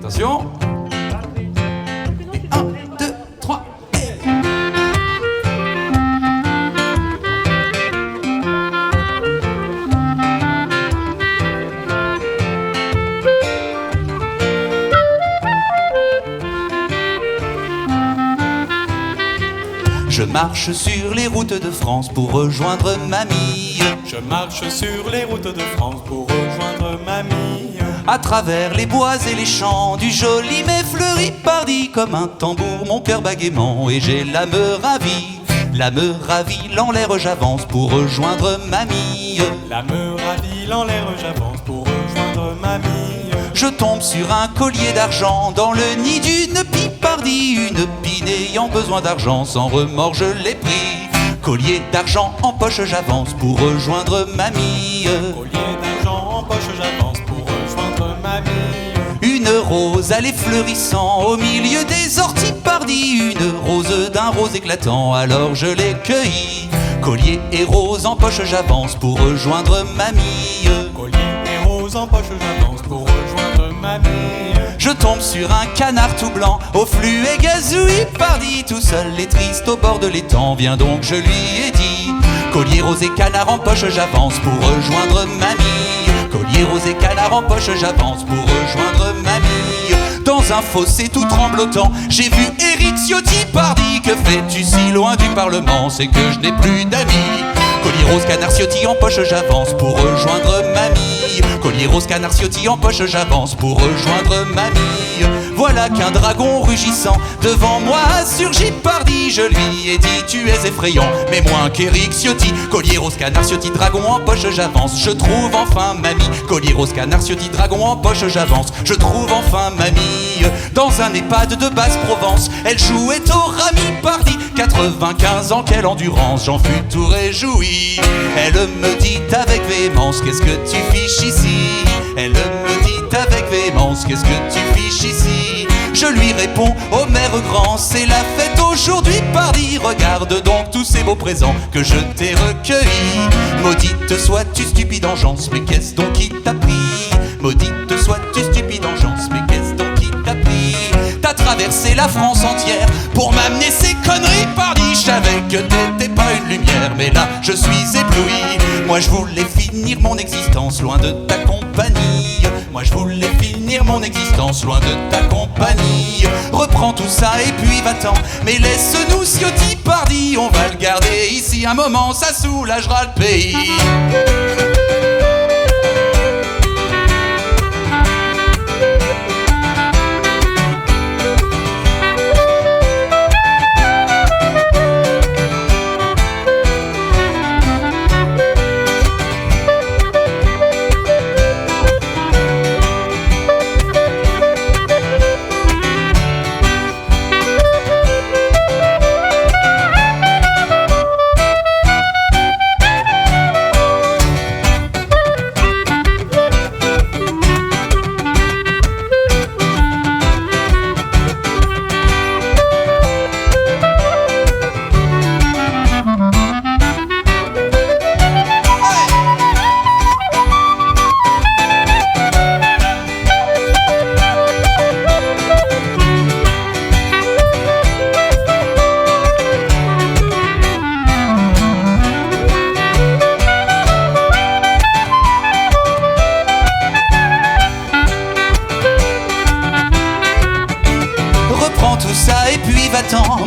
Attention. 1, 2, 3. Je marche sur les routes de France pour rejoindre mamie. Je marche sur les routes de France pour rejoindre mamie. À travers les bois et les champs, du joli mais fleuri pardi comme un tambour, mon cœur bat gaiement et j'ai l'âme ravie. L'âme ravie, l'en l'air j'avance pour rejoindre mamie. L'âme ravie, l'en l'air j'avance pour rejoindre mamie. Je tombe sur un collier d'argent dans le nid d'une pipardie. Une pie n'ayant besoin d'argent, sans remords je l'ai pris. Collier d'argent en poche j'avance pour rejoindre mamie. Collier d'argent en poche j'avance pour rejoindre mamie. Une rose allait fleurissant au milieu des orties pardies. Une rose d'un rose éclatant, alors je l'ai cueillie. Collier et rose en poche j'avance pour rejoindre mamie. Collier et rose en poche j'avance pour rejoindre mamie. Je tombe sur un canard tout blanc, au flux et gazouille pardi, tout seul et triste au bord de l'étang. Viens donc, je lui ai dit. Collier rose et canard en poche j'avance pour rejoindre mamie. Collier rose et canard en poche j'avance pour rejoindre mamie. Dans un fossé tout tremblotant, j'ai vu Éric Ciotti pardi. Que fais-tu si loin du Parlement? C'est que je n'ai plus d'amis. Collier rose canard Ciotti en poche j'avance pour rejoindre mamie. Collier rose canard Ciotti en poche j'avance pour rejoindre mamie. Voilà qu'un dragon rugissant devant moi surgit pardi. Je lui ai dit tu es effrayant mais moins qu'Éric Ciotti. Collier rose canard Ciotti dragon en poche j'avance, je trouve enfin mamie. Collier rose canard Ciotti dragon en poche j'avance, je trouve enfin mamie. Dans un EHPAD de Basse-Provence, elle jouait au rami pardi. 95 ans, quelle endurance, j'en fus tout réjoui. Elle me dit avec véhémence, qu'est-ce que tu fiches ici? Elle me dit avec véhémence, qu'est-ce que tu fiches ici? Je lui réponds, oh mère grand, c'est la fête aujourd'hui pardi. Regarde donc tous ces beaux présents que je t'ai recueillis. Maudite sois-tu stupide engeance, mais qu'est-ce donc qui t'a pris? Maudite sois-tu stupide engeance, mais qu'est-ce donc qui t'a pris? T'as traversé la France entière pour m'amener ces conneries pardi. Je savais que t'étais pas une lumière, mais là je suis ébloui. Moi je voulais finir mon existence loin de ta compagnie. Moi je voulais finir mon existence loin de ta compagnie. Reprends tout ça et puis va-t'en, mais laisse-nous Ciotti pardi. On va le garder ici un moment, ça soulagera le pays.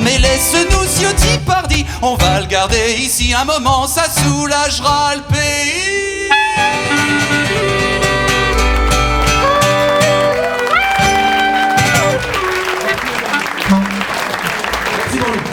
Mais laisse-nous Ciotti pardi. On va le garder ici un moment, ça soulagera le pays. C'est bon.